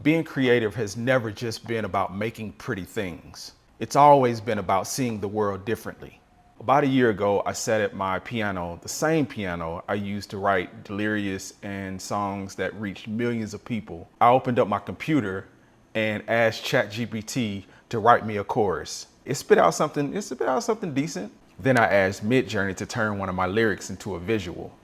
Being creative has never just been about making pretty things. It's always been about seeing the world differently. About a year ago, I sat at my piano, the same piano I used to write Delirious and songs that reached millions of people. I opened up my computer and asked ChatGPT to write me a chorus. It spit out something decent. Then I asked Midjourney to turn one of my lyrics into a visual.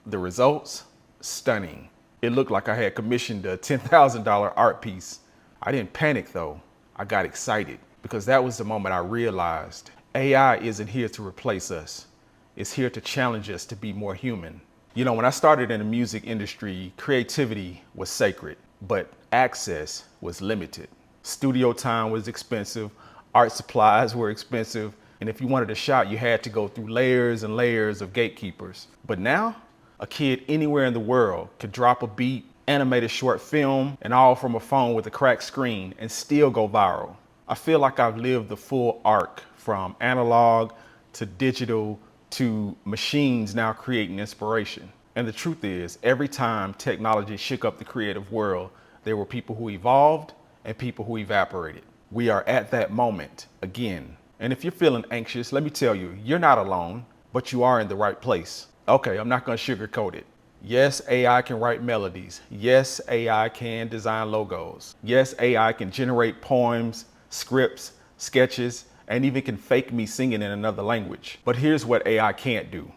The results? Stunning. It looked like I had commissioned a $10,000 art piece. I didn't panic though. I got excited because that was the moment I realized AI isn't here to replace us. It's here to challenge us to be more human. You know, when I started in the music industry, creativity was sacred, but access was limited. Studio time was expensive, art supplies were expensive, and if you wanted a shot, you had to go through layers and layers of gatekeepers. But now, a kid anywhere in the world could drop a beat, animate a short film, and all from a phone with a cracked screen and still go viral. I feel like I've lived the full arc from analog to digital to machines now creating inspiration. And the truth is, every time technology shook up the creative world, there were people who evolved and people who evaporated. We are at that moment again. And if you're feeling anxious, let me tell you, you're not alone, but you are in the right place. Okay, I'm not gonna sugarcoat it. Yes, AI can write melodies. Yes, AI can design logos. Yes, AI can generate poems, scripts, sketches, and even can fake me singing in another language. But here's what AI can't do.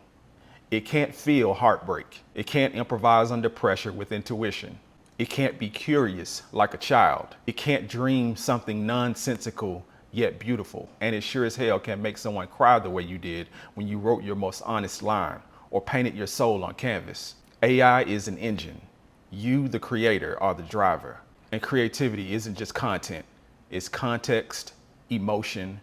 It can't feel heartbreak. It can't improvise under pressure with intuition. It can't be curious like a child. It can't dream something nonsensical yet beautiful. And it sure as hell can't make someone cry the way you did when you wrote your most honest line or painted your soul on canvas. AI is an engine. You, the creator, are the driver. And creativity isn't just content. It's context, emotion,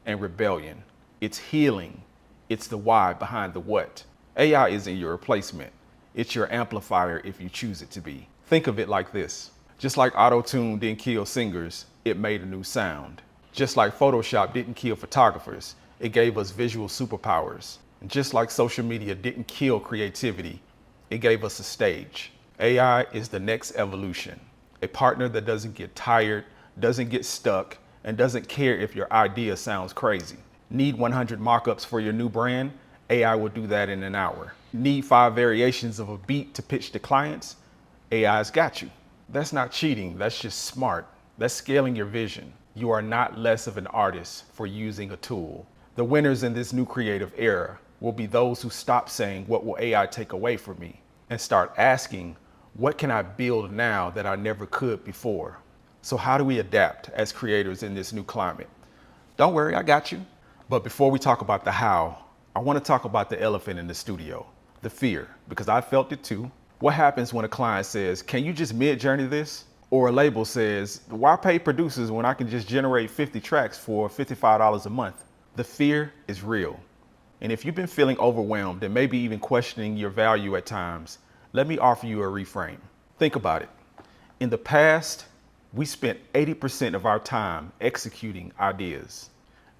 and rebellion. It's healing. It's the why behind the what. AI isn't your replacement. It's your amplifier if you choose it to be. Think of it like this. Just like auto-tune didn't kill singers, it made a new sound. Just like Photoshop didn't kill photographers, it gave us visual superpowers. And just like social media didn't kill creativity, it gave us a stage. AI is the next evolution. A partner that doesn't get tired, doesn't get stuck, and doesn't care if your idea sounds crazy. Need 100 mockups for your new brand? AI will do that in an hour. Need 5 variations of a beat to pitch to clients? AI's got you. That's not cheating, that's just smart. That's scaling your vision. You are not less of an artist for using a tool. The winners in this new creative era will be those who stop saying, what will AI take away from me? And start asking, what can I build now that I never could before? So how do we adapt as creators in this new climate? Don't worry, I got you. But before we talk about the how, I want to talk about the elephant in the studio, the fear, because I felt it too. What happens when a client says, can you just Midjourney this? Or a label says, why pay producers when I can just generate 50 tracks for $55 a month? The fear is real. And if you've been feeling overwhelmed and maybe even questioning your value at times, let me offer you a reframe. Think about it. In the past, we spent 80% of our time executing ideas,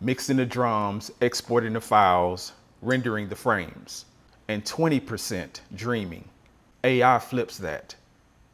mixing the drums, exporting the files, rendering the frames, and 20% dreaming. AI flips that.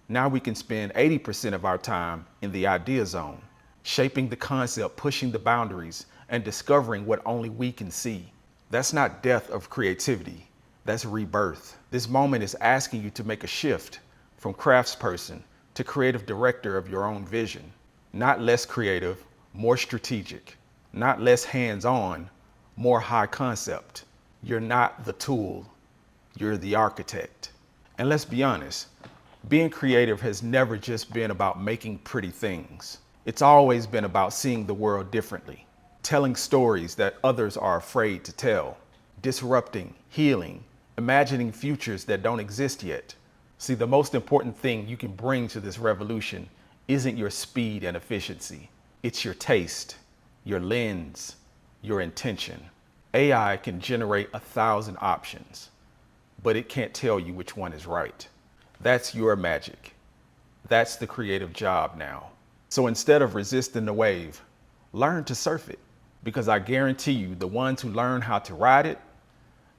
Now we can spend 80% of our time in the idea zone, shaping the concept, pushing the boundaries, and discovering what only we can see. That's not death of creativity, that's rebirth. This moment is asking you to make a shift from craftsperson to creative director of your own vision. Not less creative, more strategic. Not less hands-on, more high concept. You're not the tool, you're the architect. And let's be honest, being creative has never just been about making pretty things. It's always been about seeing the world differently, telling stories that others are afraid to tell, disrupting, healing, imagining futures that don't exist yet. See, the most important thing you can bring to this revolution isn't your speed and efficiency. It's your taste, your lens, your intention. AI can generate 1,000 options, but it can't tell you which one is right. That's your magic. That's the creative job now. So instead of resisting the wave, learn to surf it, because I guarantee you the ones who learn how to ride it,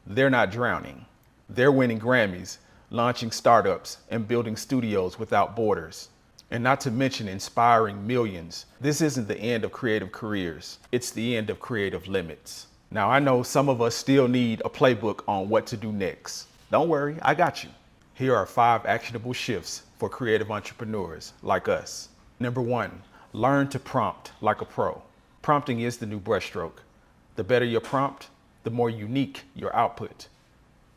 they're not drowning. They're winning Grammys, launching startups, and building studios without borders. and not to mention inspiring millions. This isn't the end of creative careers. It's the end of creative limits. Now, I know some of us still need a playbook on what to do next. Don't worry, I got you. Here are 5 actionable shifts for creative entrepreneurs like us. Number 1, learn to prompt like a pro. Prompting is the new brushstroke. The better your prompt, the more unique your output.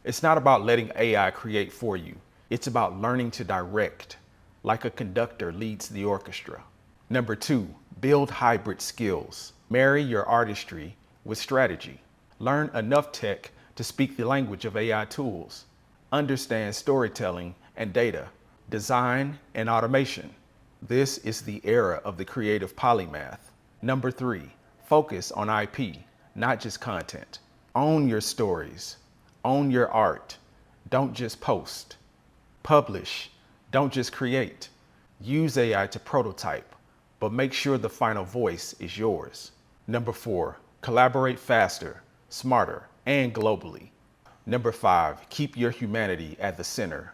It's not about letting AI create for you. It's about learning to direct, like a conductor leads the orchestra. Number 2, build hybrid skills. Marry your artistry with strategy. Learn enough tech to speak the language of AI tools. Understand storytelling and data, design and automation. This is the era of the creative polymath. Number 3, focus on IP, not just content. Own your stories. Own your art. Don't just post. Publish. Don't just create. Use AI to prototype, but make sure the final voice is yours. Number 4, collaborate faster, smarter, and globally. Number 5, keep your humanity at the center.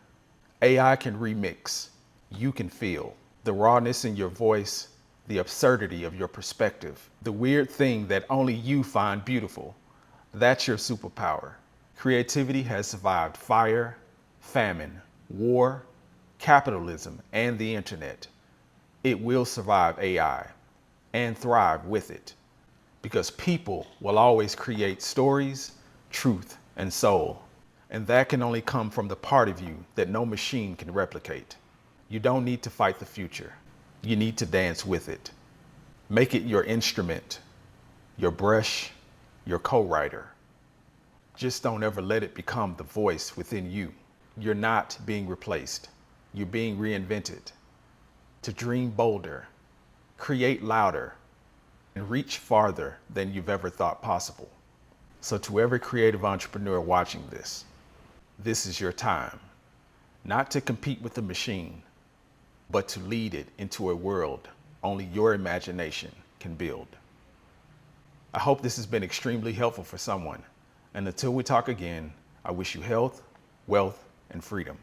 AI can remix. You can feel the rawness in your voice, the absurdity of your perspective, the weird thing that only you find beautiful. That's your superpower. Creativity has survived fire, famine, war, capitalism, and the internet. It will survive AI and thrive with it, because people will always create stories, truth, and soul. And that can only come from the part of you that no machine can replicate. You don't need to fight the future. You need to dance with it. Make it your instrument, your brush, your co-writer. Just don't ever let it become the voice within you. You're not being replaced. You're being reinvented. To dream bolder, create louder, and reach farther than you've ever thought possible. So to every creative entrepreneur watching this is your time. Not to compete with the machine, but to lead it into a world only your imagination can build. I hope this has been extremely helpful for someone. And until we talk again, I wish you health, wealth, and freedom.